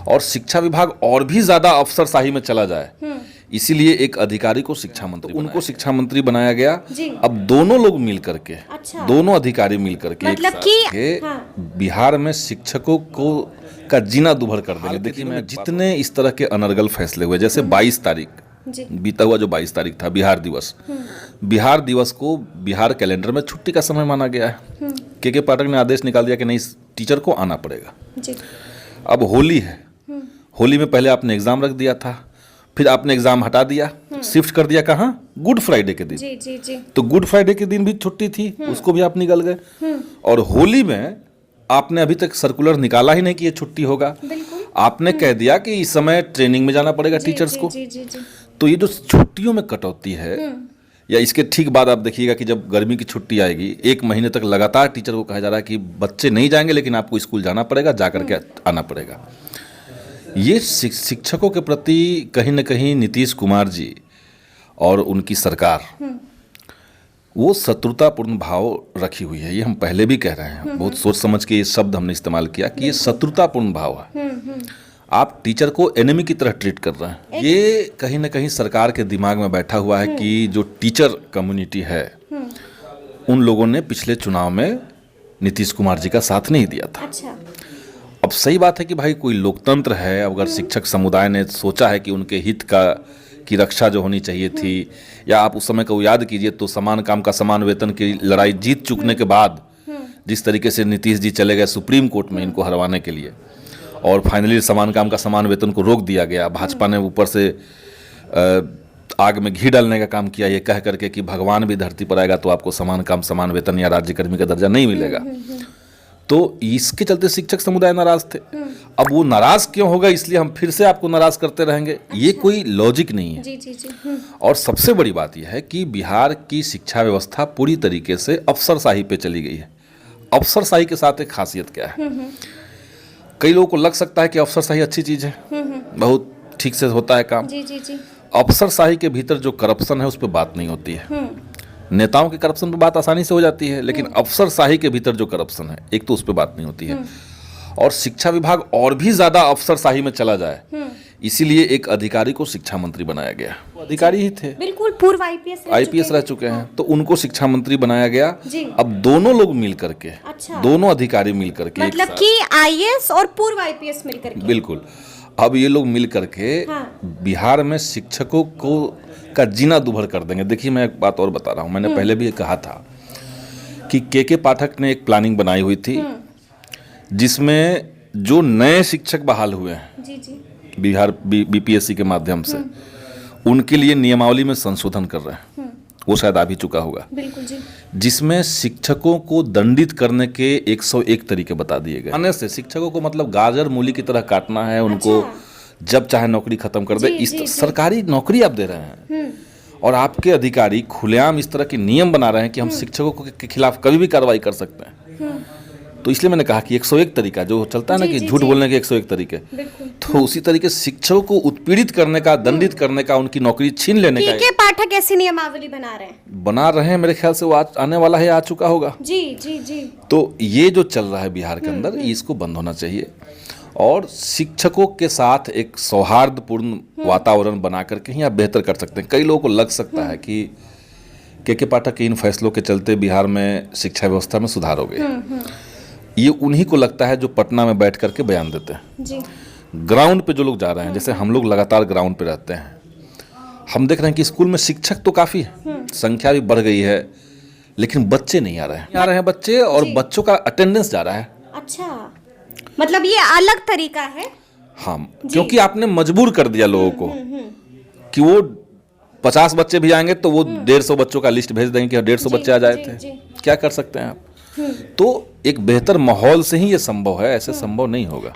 और शिक्षा विभाग और भी ज्यादा अफसरशाही में चला जाए, इसीलिए एक अधिकारी को शिक्षा मंत्री, उनको शिक्षा मंत्री बनाया गया। अब दोनों लोग मिल करके, अच्छा। दोनों अधिकारी मिल करके मतलब कि बिहार में शिक्षकों को का जीना दुभर कर देंगे। देखिए, मैं जितने इस तरह के अनर्गल फैसले हुए, जैसे 22 तारीख बीता हुआ जो 22 तारीख था बिहार दिवस, बिहार दिवस को बिहार कैलेंडर में छुट्टी का समय माना गया है। के पाठक ने आदेश निकाल दिया कि नहीं, टीचर को आना पड़ेगा। अब होली है, होली में पहले आपने एग्जाम रख दिया था, फिर आपने एग्जाम हटा दिया, शिफ्ट कर दिया कहाँ, गुड फ्राइडे के दिन। जी। तो गुड फ्राइडे के दिन भी छुट्टी थी, उसको भी आप निकल गए। और होली में आपने अभी तक सर्कुलर निकाला ही नहीं कि ये छुट्टी होगा, आपने कह दिया कि इस समय ट्रेनिंग में जाना पड़ेगा टीचर्स को। तो ये जो छुट्टियों में कटौती है, या इसके ठीक बाद आप देखिएगा कि जब गर्मी की छुट्टी आएगी, 1 महीने तक लगातार टीचर को कहा जा रहा है कि बच्चे नहीं जाएंगे लेकिन आपको स्कूल जाना पड़ेगा, जा करके आना पड़ेगा। ये शिक्षकों के प्रति कहीं न कहीं नीतीश कुमार जी और उनकी सरकार वो शत्रुतापूर्ण भाव रखी हुई है। ये हम पहले भी कह रहे हैं, बहुत सोच समझ के ये शब्द हमने इस्तेमाल किया कि ये शत्रुतापूर्ण भाव है। आप टीचर को एनिमी की तरह ट्रीट कर रहे हैं। ये कहीं ना कहीं सरकार के दिमाग में बैठा हुआ है कि जो टीचर कम्युनिटी है, उन लोगों ने पिछले चुनाव में नीतीश कुमार जी का साथ नहीं दिया था। अच्छा। अब सही बात है कि भाई कोई लोकतंत्र है, अगर शिक्षक समुदाय ने सोचा है कि उनके हित की रक्षा जो होनी चाहिए थी, या आप उस समय को याद कीजिए तो समान काम का समान वेतन की लड़ाई जीत चुकने के बाद जिस तरीके से नीतीश जी चले गए सुप्रीम कोर्ट में इनको हरवाने के लिए, और फाइनली समान काम का समान वेतन को रोक दिया गया। भाजपा ने ऊपर से आग में घी डालने का काम किया, ये कह करके कि भगवान भी धरती पर आएगा तो आपको समान काम समान वेतन या राज्यकर्मी का दर्जा नहीं मिलेगा। तो इसके चलते शिक्षक समुदाय नाराज थे। अब वो नाराज क्यों होगा, इसलिए हम फिर से आपको नाराज करते रहेंगे, ये कोई लॉजिक नहीं है। जी। और सबसे बड़ी बात यह है कि बिहार की शिक्षा व्यवस्था पूरी तरीके से अफसरशाही पे चली गई है। अफसरशाही के साथ एक खासियत क्या है, कई लोगों को लग सकता है कि अफसरशाही अच्छी चीज है, बहुत ठीक से होता है काम। जी। अफसरशाही के भीतर जो करप्शन है उस पर बात नहीं होती है। नेताओं के करप्शन पे बात आसानी से हो जाती है, लेकिन अफसरशाही के भीतर जो करप्शन है, एक तो उस पर बात नहीं होती है। और शिक्षा विभाग और भी ज्यादा अफसरशाही में चला जाए, इसीलिए एक अधिकारी को शिक्षा मंत्री बनाया गया। वो अधिकारी ही थे, बिल्कुल पूर्व आईपीएस रह चुके हैं, तो उनको शिक्षा मंत्री बनाया गया। अब दोनों लोग मिल करके, दोनों अधिकारी मिल करके, मतलब कि आईएएस और पूर्व आईपीएस मिल करके, बिल्कुल, अब ये लोग मिल करके बिहार में शिक्षकों का जीना दुभर कर देंगे। देखिए, मैं एक बात और बता रहा हूँ, मैंने पहले भी कहा था कि के पाठक ने एक प्लानिंग बनाई हुई थी, जिसमें जो नए शिक्षक बहाल हुए हैं बिहार बीपीएससी के माध्यम से, उनके लिए नियमावली में संशोधन कर रहे हैं। वो शायद आ भी चुका होगा, बिल्कुल जी, जिसमें शिक्षकों को दंडित करने के 101 तरीके बता दिए गए। आने से शिक्षकों को मतलब गाजर मूली की तरह काटना है, उनको जब चाहे नौकरी खत्म कर दे। इस सरकारी नौकरी आप दे रहे हैं और आपके अधिकारी खुलेआम इस तरह के नियम बना रहे हैं कि हम शिक्षकों के खिलाफ कभी भी कार्रवाई कर सकते हैं। तो इसलिए मैंने कहा कि 101 तरीका जो चलता है ना कि झूठ बोलने के 101 तरीके, तो उसी तरीके शिक्षकों को उत्पीड़ित करने का, दंडित करने का, उनकी नौकरी छीन लेने का के पाठक ऐसी नियमावली बना रहे हैं। मेरे ख्याल से वो आने वाला है, आ चुका होगा। जी। तो ये जो चल रहा है बिहार के अंदर, इसको बंद होना चाहिए और शिक्षकों के साथ एक सौहार्दपूर्ण वातावरण बना करके ही आप बेहतर कर सकते हैं। कई लोगों को लग सकता है कि के पाठक के इन फैसलों के चलते बिहार में शिक्षा व्यवस्था में सुधार हो गया। ये उन्हीं को लगता है जो पटना में बैठ करके बयान देते हैं। ग्राउंड पे जो लोग जा रहे हैं, जैसे हम लोग लगातार ग्राउंड पे रहते हैं, हम देख रहे हैं कि स्कूल में शिक्षक तो काफ़ी है, संख्या भी बढ़ गई है, लेकिन बच्चे नहीं आ रहे हैं बच्चे, और बच्चों का अटेंडेंस जा रहा है। अच्छा, मतलब ये अलग तरीका है। हाँ, क्योंकि आपने मजबूर कर दिया लोगों को कि वो 50 बच्चे भी आएंगे तो वो 150 बच्चों का लिस्ट भेज देंगे कि 150 बच्चे आ जाए थे। क्या कर सकते हैं आप? तो एक बेहतर माहौल से ही ये संभव है, ऐसे संभव नहीं होगा।